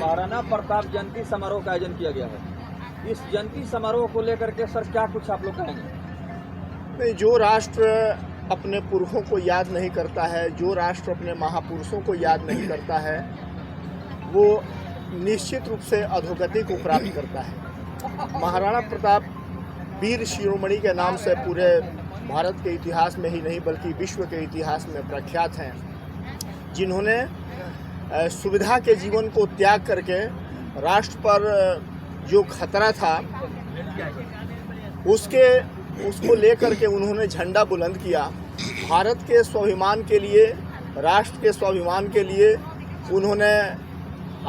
महाराणा प्रताप जयंती समारोह का आयोजन किया गया है। इस जयंती समारोह को लेकर के सर क्या कुछ आप लोग कहेंगे? नहीं, जो राष्ट्र अपने पुरखों को याद नहीं करता है, जो राष्ट्र अपने महापुरुषों को याद नहीं करता है, वो निश्चित रूप से अधोगति को प्राप्त करता है। महाराणा प्रताप वीर शिरोमणि के नाम से पूरे भारत के इतिहास में ही नहीं बल्कि विश्व के इतिहास में प्रख्यात हैं, जिन्होंने सुविधा के जीवन को त्याग करके राष्ट्र पर जो खतरा था उसको लेकर के उन्होंने झंडा बुलंद किया। भारत के स्वाभिमान के लिए, राष्ट्र के स्वाभिमान के लिए उन्होंने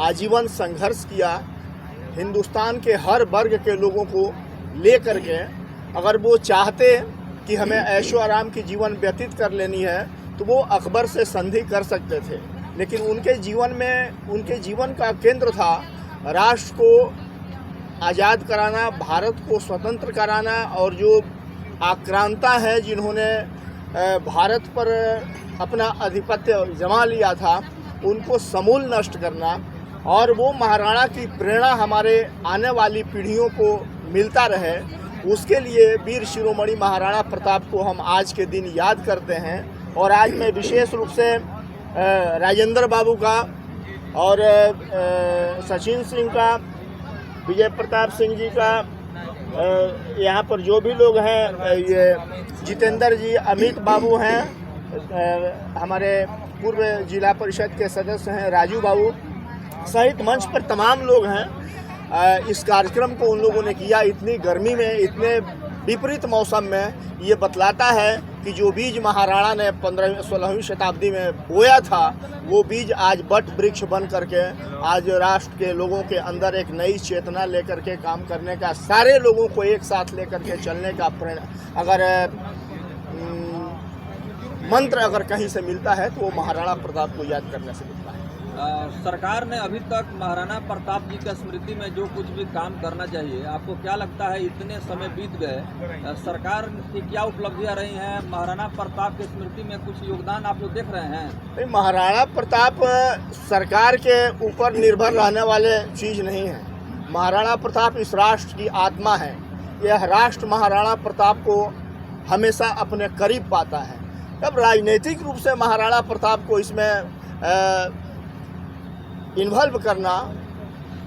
आजीवन संघर्ष किया। हिंदुस्तान के हर वर्ग के लोगों को लेकर के अगर वो चाहते कि हमें ऐशो आराम की जीवन व्यतीत कर लेनी है तो वो अकबर से संधि कर सकते थे, लेकिन उनके जीवन का केंद्र था राष्ट्र को आज़ाद कराना, भारत को स्वतंत्र कराना, और जो आक्रांता है जिन्होंने भारत पर अपना आधिपत्य जमा लिया था उनको समूल नष्ट करना। और वो महाराणा की प्रेरणा हमारे आने वाली पीढ़ियों को मिलता रहे, उसके लिए वीर शिरोमणि महाराणा प्रताप को हम आज के दिन याद करते हैं। और आज मैं विशेष रूप से राजेंद्र बाबू का और सचिन सिंह का, विजय प्रताप सिंह जी का, यहाँ पर जो भी लोग हैं, ये जितेंद्र जी, अमित बाबू हैं, हमारे पूर्व जिला परिषद के सदस्य हैं राजू बाबू सहित मंच पर तमाम लोग हैं। इस कार्यक्रम को उन लोगों ने किया इतनी गर्मी में, इतने विपरीत मौसम में। ये बतलाता है कि जो बीज महाराणा ने 15वीं-16वीं शताब्दी में बोया था वो बीज आज बट वृक्ष बन करके आज राष्ट्र के लोगों के अंदर एक नई चेतना लेकर के काम करने का, सारे लोगों को एक साथ लेकर के चलने का अगर मंत्र अगर कहीं से मिलता है तो वो महाराणा प्रताप को याद करने से मिलता है। सरकार ने अभी तक महाराणा प्रताप जी की स्मृति में जो कुछ भी काम करना चाहिए, आपको क्या लगता है इतने समय बीत गए, सरकार की क्या उपलब्धियां रही हैं? महाराणा प्रताप की स्मृति में कुछ योगदान आप लोग देख रहे हैं? नहीं, महाराणा प्रताप सरकार के ऊपर निर्भर रहने वाले चीज़ नहीं है। महाराणा प्रताप इस राष्ट्र की आत्मा है। यह राष्ट्र महाराणा प्रताप को हमेशा अपने करीब पाता है। तब राजनीतिक रूप से महाराणा प्रताप को इसमें इन्वॉल्व करना,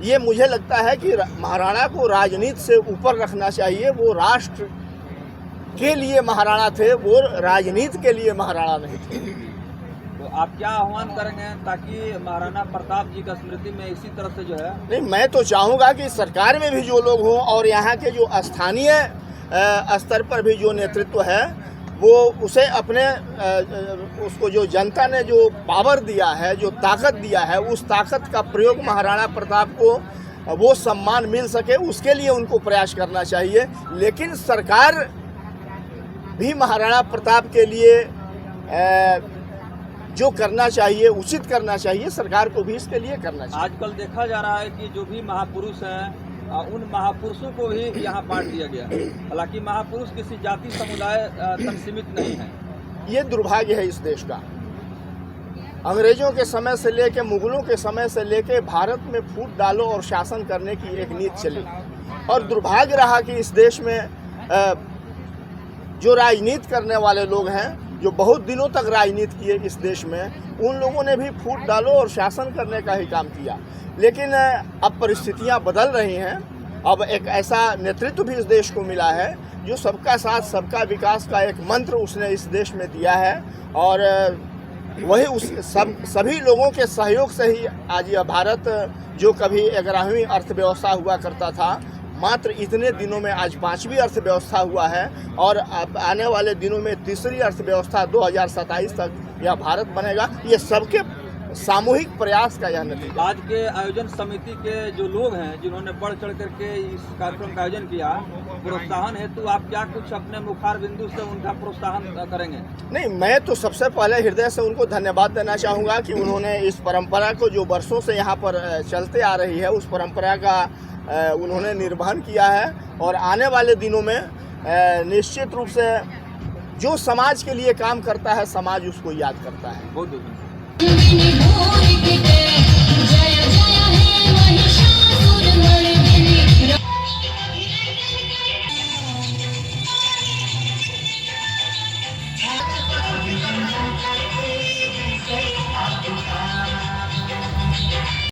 ये मुझे लगता है कि महाराणा को राजनीति से ऊपर रखना चाहिए। वो राष्ट्र के लिए महाराणा थे, वो राजनीति के लिए महाराणा नहीं थे। तो आप क्या आह्वान करेंगे ताकि महाराणा प्रताप जी का स्मृति में इसी तरह से जो है? नहीं, मैं तो चाहूँगा कि सरकार में भी जो लोग हों और यहाँ के जो स्थानीय स्तर पर भी जो नेतृत्व है वो उसे अपने उसको जो जनता ने जो पावर दिया है, जो ताकत दिया है, उस ताकत का प्रयोग महाराणा प्रताप को वो सम्मान मिल सके उसके लिए उनको प्रयास करना चाहिए। लेकिन सरकार भी महाराणा प्रताप के लिए जो करना चाहिए, उचित करना चाहिए, सरकार को भी इसके लिए करना चाहिए। आजकल देखा जा रहा है कि जो भी महापुरुष हैं उन महापुरुषों को भी यहाँ बांट दिया गया है। हालांकि महापुरुष किसी जाति समुदाय तक सीमित नहीं है। ये दुर्भाग्य है इस देश का। अंग्रेजों के समय से लेके, मुगलों के समय से लेके भारत में फूट डालो और शासन करने की एक नीति चली, और दुर्भाग्य रहा कि इस देश में जो राजनीति करने वाले लोग हैं, जो बहुत दिनों तक राजनीति किए इस देश में, उन लोगों ने भी फूट डालो और शासन करने का ही काम किया। लेकिन अब परिस्थितियां बदल रही हैं। अब एक ऐसा नेतृत्व भी इस देश को मिला है जो सबका साथ सबका विकास का एक मंत्र उसने इस देश में दिया है, और वही उस सभी लोगों के सहयोग से ही आज यह भारत, जो कभी 11वीं अर्थव्यवस्था हुआ करता था, मात्र इतने दिनों में आज 5वीं अर्थव्यवस्था हुआ है, और अब आने वाले दिनों में तीसरी अर्थव्यवस्था 2027 तक यह भारत बनेगा। ये सबके सामूहिक प्रयास का यह नतीजा। आज के आयोजन समिति के जो लोग हैं जिन्होंने बढ़ चढ़ करके इस कार्यक्रम का आयोजन किया, प्रोत्साहन हेतु आप क्या कुछ अपने मुखार बिंदु से उनका प्रोत्साहन करेंगे? नहीं, मैं तो सबसे पहले हृदय से उनको धन्यवाद देना चाहूँगा कि उन्होंने इस परंपरा को जो वर्षों से यहाँ पर चलते आ रही है, उस परंपरा का उन्होंने निर्वहन किया है। और आने वाले दिनों में निश्चित रूप से जो समाज के लिए काम करता है, समाज उसको याद करता है। बहुत